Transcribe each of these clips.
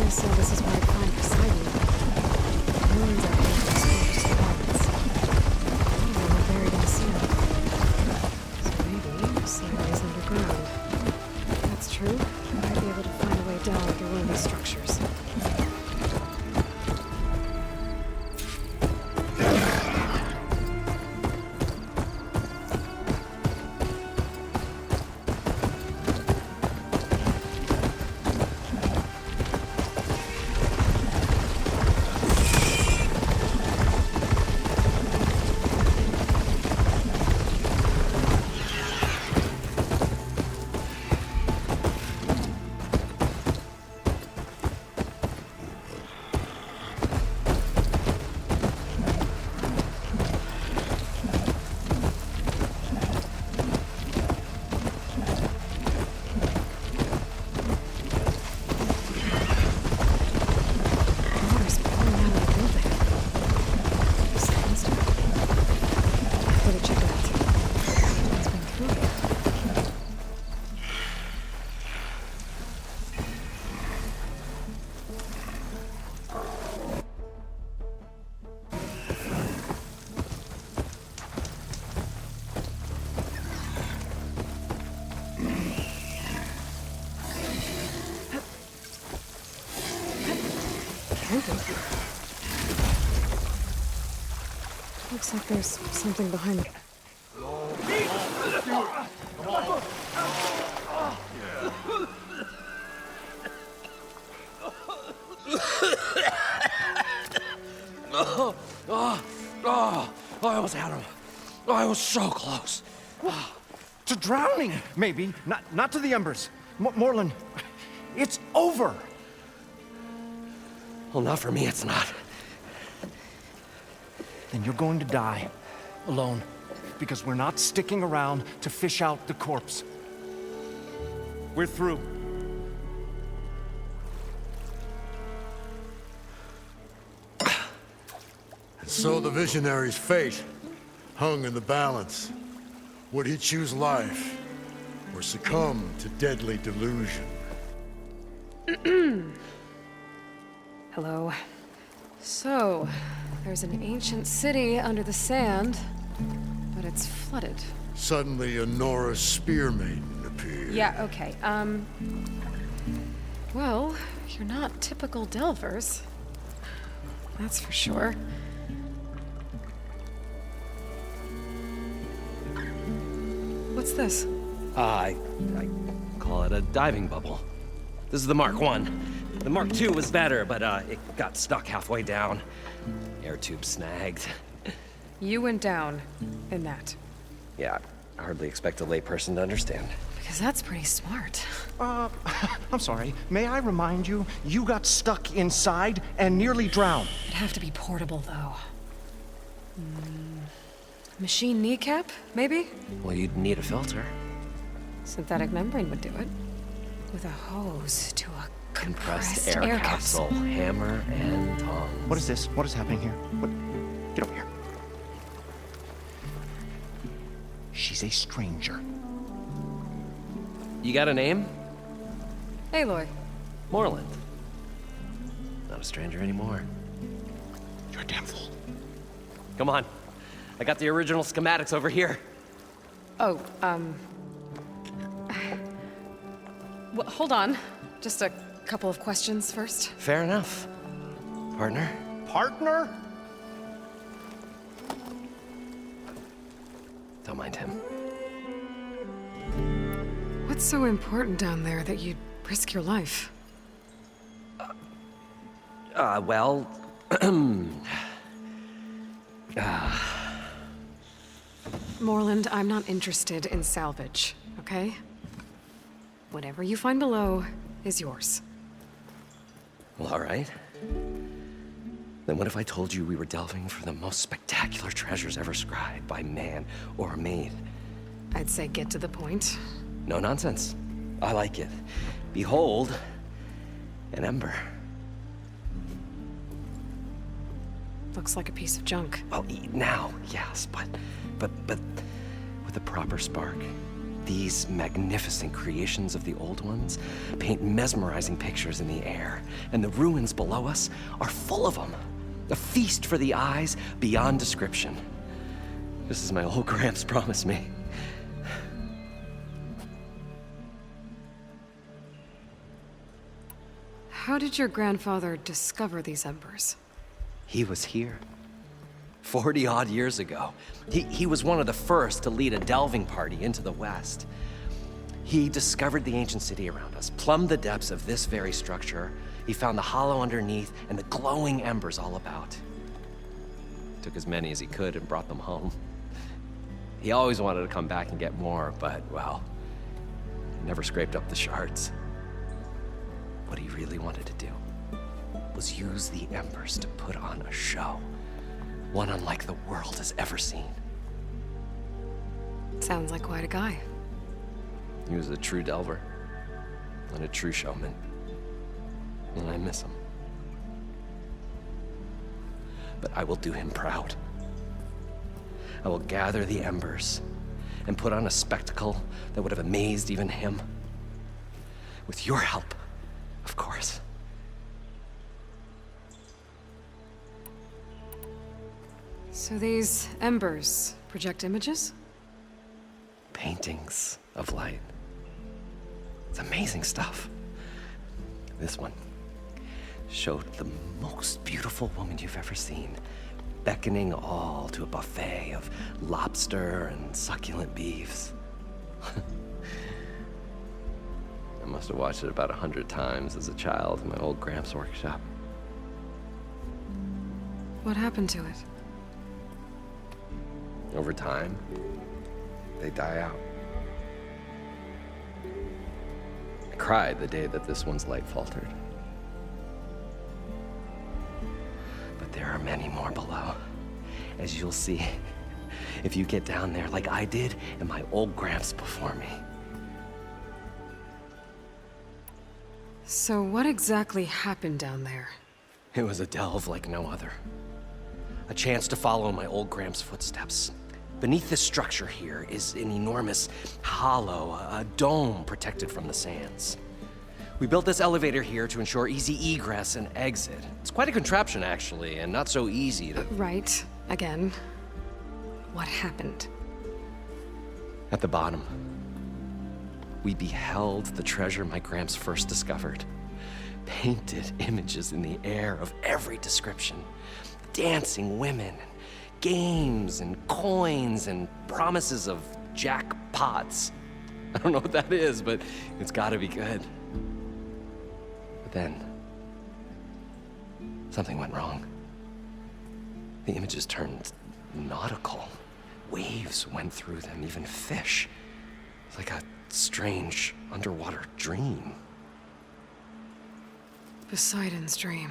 So this is where I find Poseidon. Ruins out here exposed to the elements. I don't know what buried in the sand. So maybe Poseidon is underground. If that's true, I might be able to find a way down through one of these structures. Looks like there's something behind it. I almost had him. I was so close. To drowning, maybe. Not to the embers. Morlund, it's over. Well, not for me, it's not. Then you're going to die. Alone. Because we're not sticking around to fish out the corpse. We're through. So the visionary's fate hung in the balance. Would he choose life or succumb to deadly delusion? Hello. So, there's an ancient city under the sand, but it's flooded. Suddenly, a Norse spear maiden appeared. Yeah, okay. Well, you're not typical Delvers. That's for sure. What's this? I call it a diving bubble. This is the Mark I. The Mark II was better, but it got stuck halfway down. Air tube snagged. You went down in that. Yeah, I hardly expect a layperson to understand. Because that's pretty smart. I'm sorry. May I remind you, you got stuck inside and nearly drowned. It'd have to be portable, though. Machine kneecap, maybe? Well, you'd need a filter. Synthetic membrane would do it. With a hose to a Compressed air capsule. Hammer and tongs. What is this? What is happening here? What? Get over here. She's a stranger. You got a name? Aloy. Morlund. Not a stranger anymore. You're a damn fool. Come on. I got the original schematics over here. Oh, well, hold on. Just a couple of questions first. Fair enough. Partner? Partner? Don't mind him. What's so important down there that you'd risk your life? Well... Morland, I'm not interested in salvage, okay? Whatever you find below is yours. Well, all right. Then what if I told you we were delving for the most spectacular treasures ever scribed by man or maid? I'd say get to the point. No nonsense. I like it. Behold, an ember. Looks like a piece of junk. Well, now, yes, but with a proper spark. These magnificent creations of the old ones paint mesmerizing pictures in the air, and the ruins below us are full of them. A feast for the eyes beyond description. Just as my old Gramps promised me. How did your grandfather discover these embers? He was here 40-odd years ago. He was one of the first to lead a delving party into the West. He discovered the ancient city around us, plumbed the depths of this very structure. He found the hollow underneath and the glowing embers all about. Took as many as he could and brought them home. He always wanted to come back and get more, but, well, never scraped up the shards. What he really wanted to do was use the embers to put on a show. One unlike the world has ever seen. Sounds like quite a guy. He was a true delver and a true showman. And I miss him. But I will do him proud. I will gather the embers and put on a spectacle that would have amazed even him. With your help, of course. So these embers project images? Paintings of light. It's amazing stuff. This one showed the most beautiful woman you've ever seen, beckoning all to a buffet of lobster and succulent beefs. I must have watched it about 100 times as a child in my old Gramps workshop. What happened to it? Over time, they die out. I cried the day that this one's light faltered. But there are many more below, as you'll see if you get down there like I did and my old Gramps before me. So what exactly happened down there? It was a delve like no other. A chance to follow my old Gramps' footsteps. Beneath this structure here is an enormous hollow, a dome protected from the sands. We built this elevator here to ensure easy egress and exit. It's quite a contraption, actually, and not so easy to... Right. Again. What happened? At the bottom, we beheld the treasure my Gramps first discovered. Painted images in the air of every description. Dancing women, games and coins and promises of jackpots. I don't know what that is, but it's gotta be good. But then, something went wrong. The images turned nautical. Waves went through them, even fish. It's like a strange underwater dream. Poseidon's dream.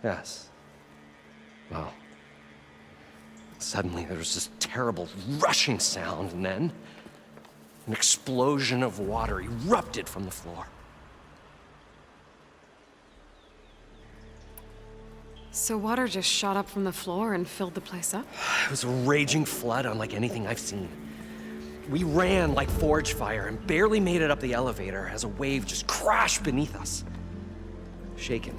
Yes. Well, suddenly there was this terrible rushing sound, and then an explosion of water erupted from the floor. So water just shot up from the floor and filled the place up? It was a raging flood unlike anything I've seen. We ran like forge fire and barely made it up the elevator as a wave just crashed beneath us. Shaken,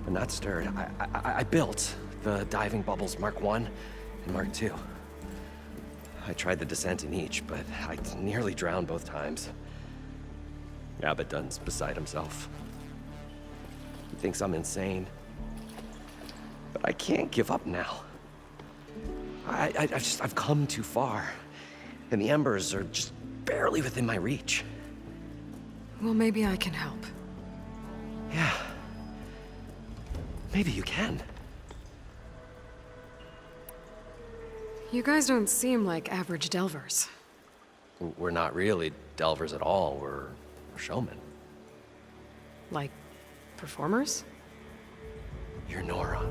but not stirred, I built the diving bubbles Mark I and Mark II. I tried the descent in each, but I nearly drowned both times. Abaddon's beside himself. He thinks I'm insane. But I can't give up now. I've come too far. And the embers are just barely within my reach. Well, maybe I can help. Yeah. Maybe you can. You guys don't seem like average delvers. We're not really delvers at all, we're showmen. Like, performers? You're Nora,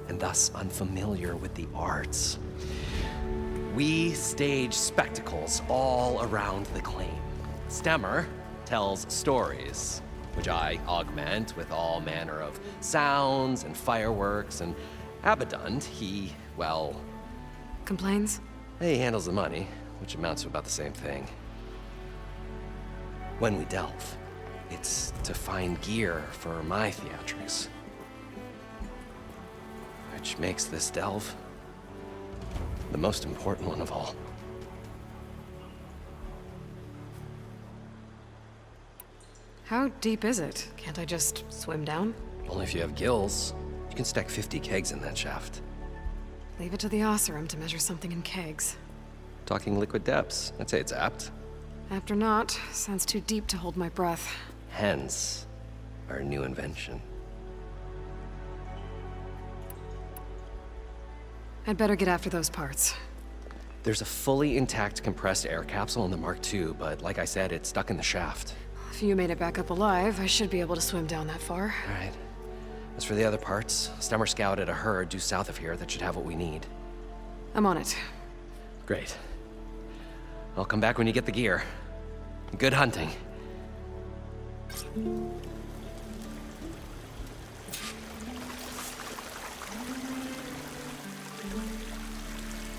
and thus unfamiliar with the arts. We stage spectacles all around the claim. Stemmer tells stories, which I augment with all manner of sounds and fireworks, and Abadund, he, well, Complains? he handles the money, which amounts to about the same thing. When we delve, it's to find gear for my theatrics. Which makes this delve the most important one of all. How deep is it? Can't I just swim down? Only if you have gills. You can stack 50 kegs in that shaft. Leave it to the Oseram to measure something in kegs. Talking liquid depths, I'd say it's apt. After not, sounds too deep to hold my breath. Hence, our new invention. I'd better get after those parts. There's a fully intact compressed air capsule in the Mark II, but like I said, it's stuck in the shaft. If you made it back up alive, I should be able to swim down that far. All right. As for the other parts, Stemmer scouted a herd due south of here that should have what we need. I'm on it. Great. I'll come back when you get the gear. Good hunting.